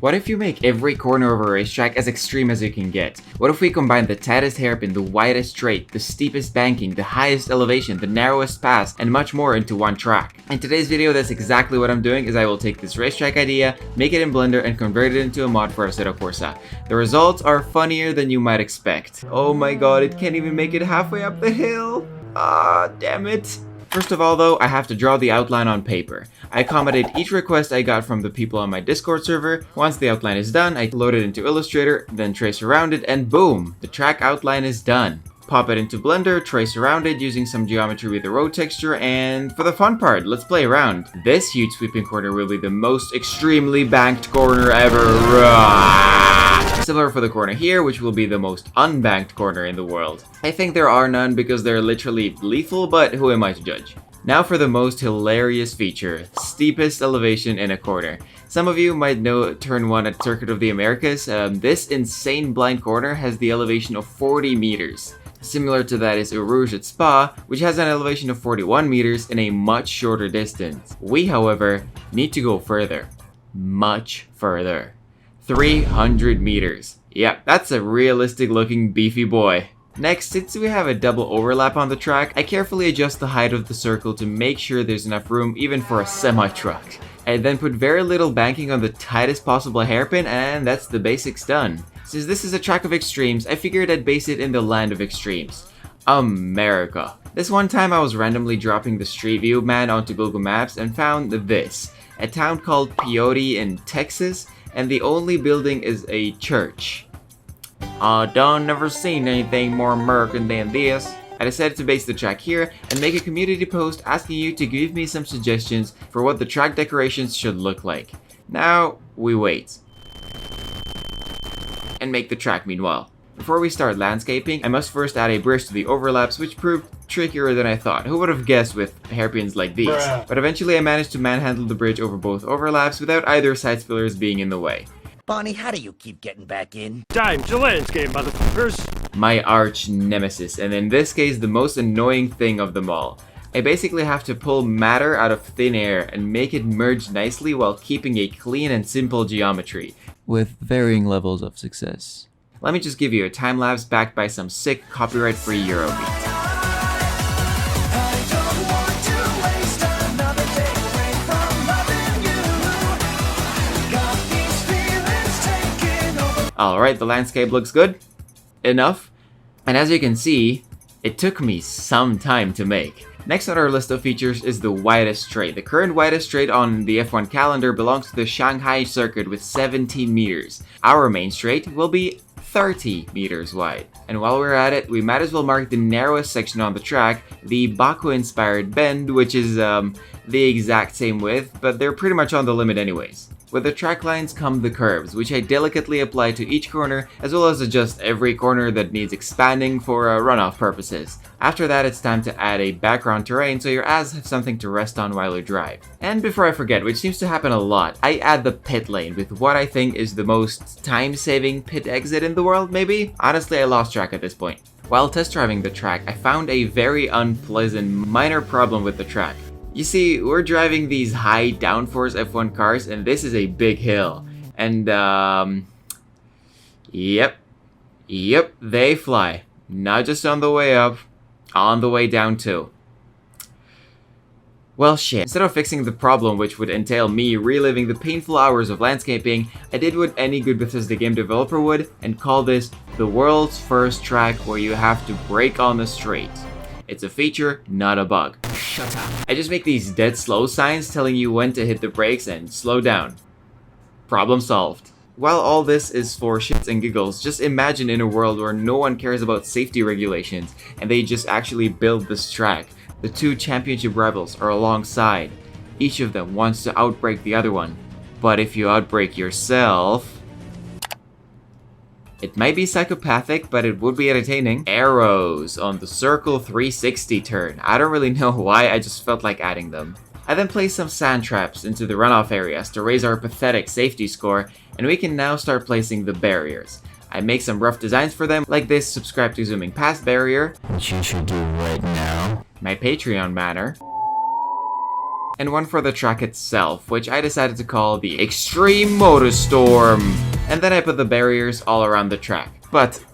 What if you make every corner of a racetrack as extreme as you can get? What if we combine the tightest hairpin, the widest straight, the steepest banking, the highest elevation, the narrowest pass, and much more into one track? In today's video, that's exactly what I'm doing, is I will take this racetrack idea, make it in Blender, and convert it into a mod for Assetto Corsa. The results are funnier than you might expect. Oh my god, it can't even make it halfway up the hill! Ah, damn it! First of all though, I have to draw the outline on paper. I accommodate each request I got from the people on my Discord server. Once the outline is done, I load it into Illustrator, then trace around it, and boom! The track outline is done. Pop it into Blender, trace around it using some geometry with the road texture, and for the fun part, let's play around. This huge sweeping corner will be the most extremely banked corner ever. Similar for the corner here, which will be the most unbanked corner in the world. I think there are none because they're literally lethal, but who am I to judge? Now for the most hilarious feature, steepest elevation in a corner. Some of you might know Turn 1 at Circuit of the Americas. This insane blind corner has the elevation of 40 meters. Similar to that is Rouge at Spa, which has an elevation of 41 meters in a much shorter distance. We, however, need to go further. Much further. 300 meters. Yep, that's a realistic looking beefy boy. Next, since we have a double overlap on the track, I carefully adjust the height of the circle to make sure there's enough room even for a semi-truck. I then put very little banking on the tightest possible hairpin, and that's the basics done. Since this is a track of extremes, I figured I'd base it in the land of extremes. America. This one time I was randomly dropping the Street View man onto Google Maps and found this. A town called Peyote in Texas, and the only building is a church. Done never seen anything more American than this. I decided to base the track here and make a community post asking you to give me some suggestions for what the track decorations should look like. Now, we wait. And make the track meanwhile. Before we start landscaping, I must first add a bridge to the overlaps, which proved trickier than I thought. Who would have guessed with hairpins like these? But eventually I managed to manhandle the bridge over both overlaps without either side fillers being in the way. Bonnie, how do you keep getting back in? Time to landscape, motherfuckers! My arch nemesis, and in this case the most annoying thing of them all. I basically have to pull matter out of thin air and make it merge nicely while keeping a clean and simple geometry, with varying levels of success. Let me just give you a time-lapse backed by some sick copyright-free Eurobeat. Alright, the landscape looks good. Enough. And as you can see, it took me some time to make. Next on our list of features is the widest straight. The current widest straight on the F1 calendar belongs to the Shanghai circuit with 17 meters. Our main straight will be 30 meters wide. And while we're at it, we might as well mark the narrowest section on the track, the Baku-inspired bend, which is the exact same width, but they're pretty much on the limit anyways. With the track lines come the curves, which I delicately apply to each corner, as well as adjust every corner that needs expanding for runoff purposes. After that, it's time to add a background terrain so your ass have something to rest on while you drive. And before I forget, which seems to happen a lot, I add the pit lane with what I think is the most time-saving pit exit in the world, maybe? Honestly, I lost track at this point. While test driving the track, I found a very unpleasant minor problem with the track. You see, we're driving these high downforce F1 cars, and this is a big hill. And, yep, they fly. Not just on the way up, on the way down too. Well shit. Instead of fixing the problem, which would entail me reliving the painful hours of landscaping, I did what any good Bethesda game developer would, and call this the world's first track where you have to brake on the straight. It's a feature, not a bug. Shut up. I just make these dead slow signs telling you when to hit the brakes and slow down. Problem solved. While all this is for shits and giggles, just imagine in a world where no one cares about safety regulations and they just actually build this track. The two championship rivals are alongside. Each of them wants to outbrake the other one. But if you outbrake yourself... It might be psychopathic, but it would be entertaining. Arrows on the circle 360 turn. I don't really know why, I just felt like adding them. I then placed some sand traps into the runoff areas to raise our pathetic safety score, and we can now start placing the barriers. I make some rough designs for them, like this subscribe to zooming past barrier, Which you should do right now. my Patreon banner, and one for the track itself, which I decided to call the Extreme Motorstorm. And then I put the barriers all around the track. But,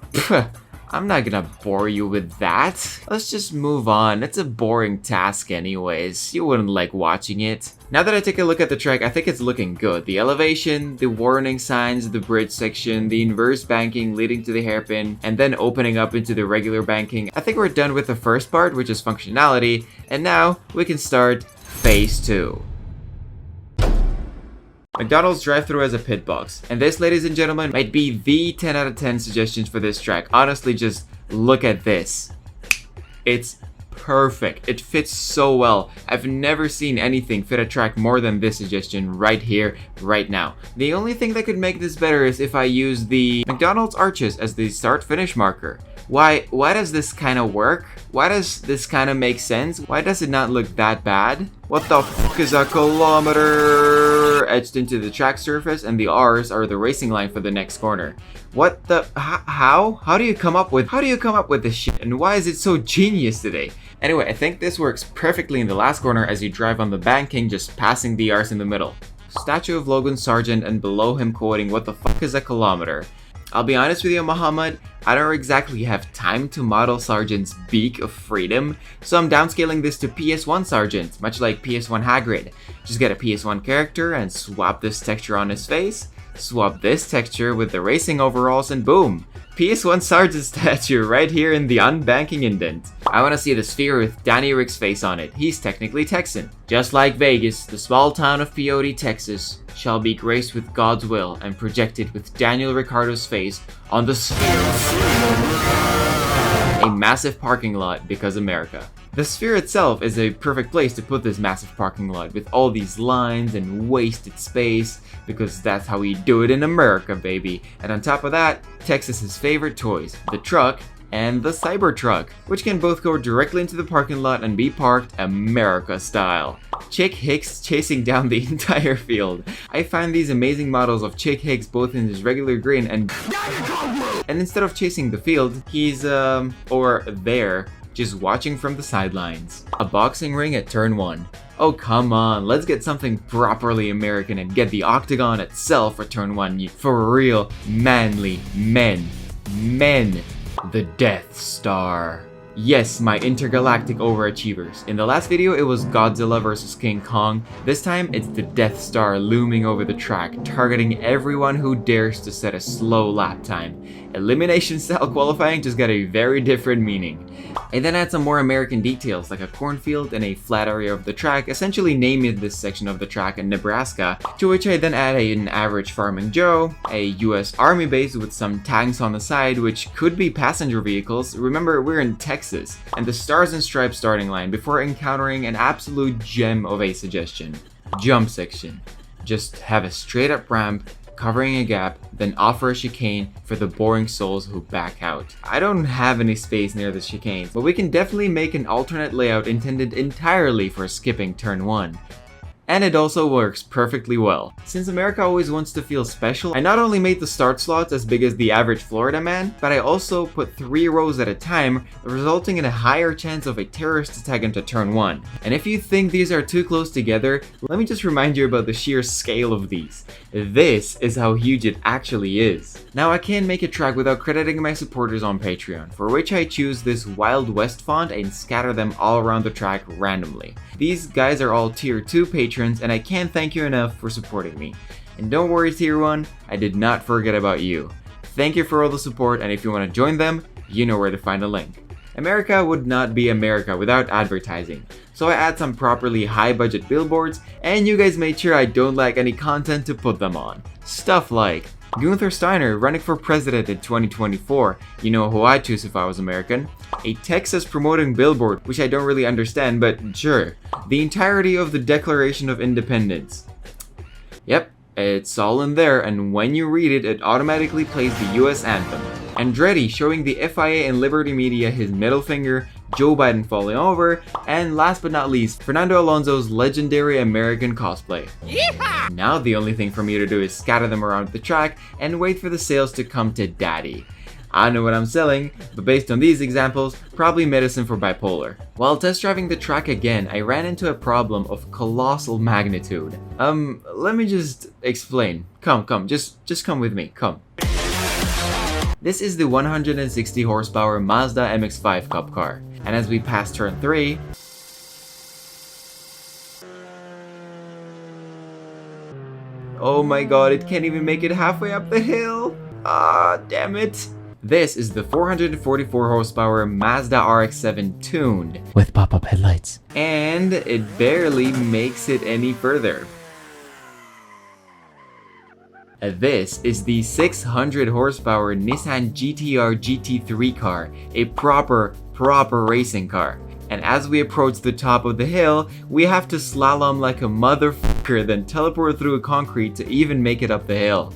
I'm not gonna bore you with that. Let's just move on. It's a boring task anyways. You wouldn't like watching it. Now that I take a look at the track, I think it's looking good. The elevation, the warning signs, the bridge section, the inverse banking leading to the hairpin, and then opening up into the regular banking. I think we're done with the first part, which is functionality, and now we can start phase 2. McDonald's drive-thru has a pit box, and this, ladies and gentlemen, might be the 10 out of 10 suggestions for this track. Honestly, just look at this. It's perfect. It fits so well. I've never seen anything fit a track more than this suggestion right here, right now. The only thing that could make this better is if I use the McDonald's arches as the start-finish marker. Why does this kind of work? Why does this kind of make sense? Why does it not look that bad? What the fuck is a kilometer? Etched into the track surface, and the R's are the racing line for the next corner. What the, how? How do you come up with this shit? And why is it so genius today? Anyway, I think this works perfectly in the last corner as you drive on the banking, just passing the R's in the middle. Statue of Logan Sargent, and below him quoting, "What the fuck is a kilometer?" I'll be honest with you, Muhammad, I don't exactly have time to model Sargent's beak of freedom, so I'm downscaling this to PS1 Sargent, much like PS1 Hagrid. Just get a PS1 character and swap this texture on his face, swap this texture with the racing overalls, and boom! PS1 Sargent statue right here in the unbanking indent. I want to see the sphere with Danny Rick's face on it. He's technically Texan. Just like Vegas, the small town of Peyote, Texas, shall be graced with God's will and projected with Daniel Ricciardo's face on the sphere. A massive parking lot because America. The sphere itself is a perfect place to put this massive parking lot with all these lines and wasted space, because that's how we do it in America, baby. And on top of that, Texas's favorite toys, the truck and the Cybertruck, which can both go directly into the parking lot and be parked America style. Chick Hicks chasing down the entire field. I find these amazing models of Chick Hicks both in his regular grin and instead of chasing the field, he's or there, just watching from the sidelines. A boxing ring at turn 1. Oh come on, let's get something properly American and get the octagon itself for turn 1. For real, manly men. The Death Star. Yes, my intergalactic overachievers. In the last video, it was Godzilla vs King Kong. This time, it's the Death Star looming over the track, targeting everyone who dares to set a slow lap time. Elimination style qualifying just got a very different meaning. I then add some more American details like a cornfield and a flat area of the track, essentially naming this section of the track in Nebraska, to which I then add an average farming Joe, a US Army base with some tanks on the side which could be passenger vehicles. Remember, we're in Texas, and the Stars and Stripes starting line before encountering an absolute gem of a suggestion. Jump section. Just have a straight up ramp, covering a gap, then offer a chicane for the boring souls who back out. I don't have any space near the chicanes, but we can definitely make an alternate layout intended entirely for skipping turn 1. And it also works perfectly well. Since America always wants to feel special, I not only made the start slots as big as the average Florida man, but I also put 3 rows at a time, resulting in a higher chance of a terrorist attack into turn 1. And if you think these are too close together, let me just remind you about the sheer scale of these. This is how huge it actually is. Now I can't make a track without crediting my supporters on Patreon, for which I choose this Wild West font and scatter them all around the track randomly. These guys are all tier 2 patrons, and I can't thank you enough for supporting me. And don't worry, tier 1, I did not forget about you. Thank you for all the support, and if you want to join them, you know where to find a link. America would not be America without advertising, so I add some properly high budget billboards, and you guys made sure I don't lack any content to put them on. Stuff like Gunther Steiner running for president in 2024, you know who I'd choose if I was American. A Texas promoting billboard, which I don't really understand, but sure. The entirety of the Declaration of Independence. Yep, it's all in there, and when you read it, it automatically plays the US anthem. Andretti showing the FIA and Liberty Media his middle finger, Joe Biden falling over, and last but not least, Fernando Alonso's legendary American cosplay. Yeehaw! Now the only thing for me to do is scatter them around the track and wait for the sales to come to daddy. I know what I'm selling, but based on these examples, probably medicine for bipolar. While test driving the track again, I ran into a problem of colossal magnitude. Let me just explain. Come, just come with me, come. This is the 160 horsepower Mazda MX-5 Cup car, and as we pass turn 3, oh my god, it can't even make it halfway up the hill! Ah, damn it! This is the 444 horsepower Mazda RX-7 tuned, with pop-up headlights, and it barely makes it any further. This is the 600 horsepower Nissan GT-R GT3 car, a proper racing car. And as we approach the top of the hill, we have to slalom like a motherfucker, then teleport through concrete to even make it up the hill.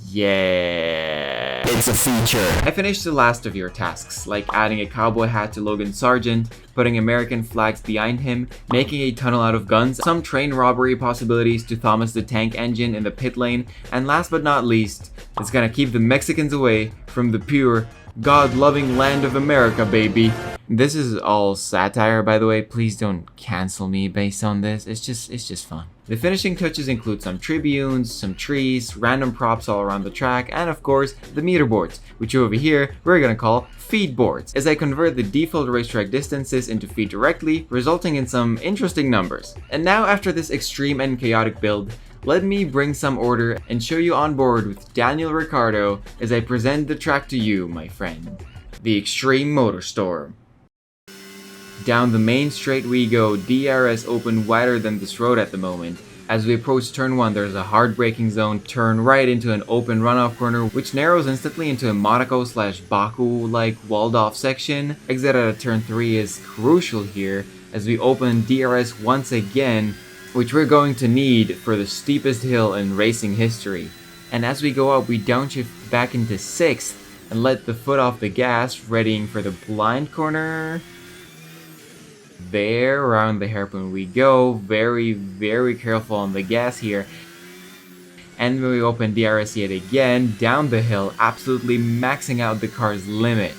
Yeah. It's a feature. I finished the last of your tasks, like adding a cowboy hat to Logan Sargent, putting American flags behind him, making a tunnel out of guns, some train robbery possibilities to Thomas the Tank Engine in the pit lane, and last but not least, it's gonna keep the Mexicans away from the pure, God-loving land of America, baby. This is all satire, by the way. Please don't cancel me based on this. It's just fun. The finishing touches include some tribunes, some trees, random props all around the track, and of course, the meter boards, which over here we're gonna call feed boards, as I convert the default racetrack distances into feet directly, resulting in some interesting numbers. And now, after this extreme and chaotic build, let me bring some order and show you on board with Daniel Ricciardo as I present the track to you, my friend. The Extreme Motorstorm. Down the main straight we go, DRS open wider than this road at the moment. As we approach turn 1, there's a hard braking zone, turn right into an open runoff corner, which narrows instantly into a Monaco/Baku-like walled off section. Exit out of turn 3 is crucial here, as we open DRS once again, which we're going to need for the steepest hill in racing history. And as we go up, we downshift back into 6th and let the foot off the gas, readying for the blind corner. There, around the hairpin we go, very careful on the gas here. And when we open DRS yet again, down the hill, absolutely maxing out the car's limit.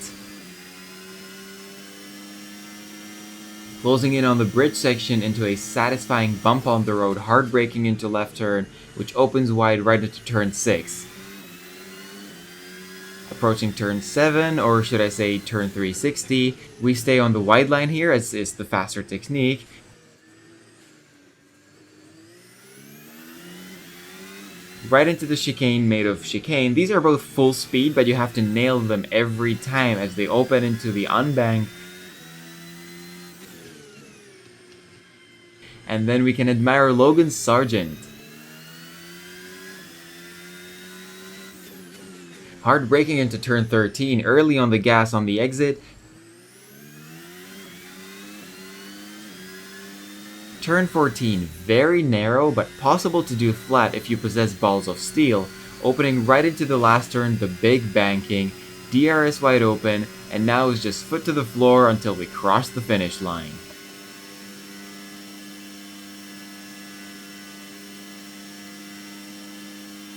Closing in on the bridge section into a satisfying bump on the road, hard braking into left turn, which opens wide right into turn 6. Approaching turn 7, or should I say turn 360, we stay on the wide line here as is the faster technique. Right into the chicane made of chicane. These are both full speed, but you have to nail them every time as they open into the unbank. And then we can admire Logan Sargent. Hard braking into turn 13, early on the gas on the exit. Turn 14, very narrow but possible to do flat if you possess balls of steel. Opening right into the last turn, the big banking, DRS wide open, and now is just foot to the floor until we cross the finish line.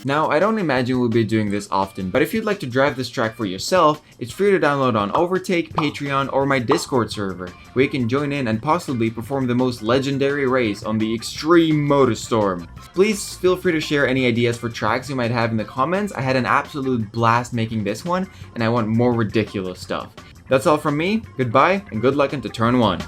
Now, I don't imagine we'll be doing this often, but if you'd like to drive this track for yourself, it's free to download on Overtake, Patreon, or my Discord server, where you can join in and possibly perform the most legendary race on the Extreme Motorstorm. Please feel free to share any ideas for tracks you might have in the comments. I had an absolute blast making this one, and I want more ridiculous stuff. That's all from me, goodbye, and good luck into turn 1.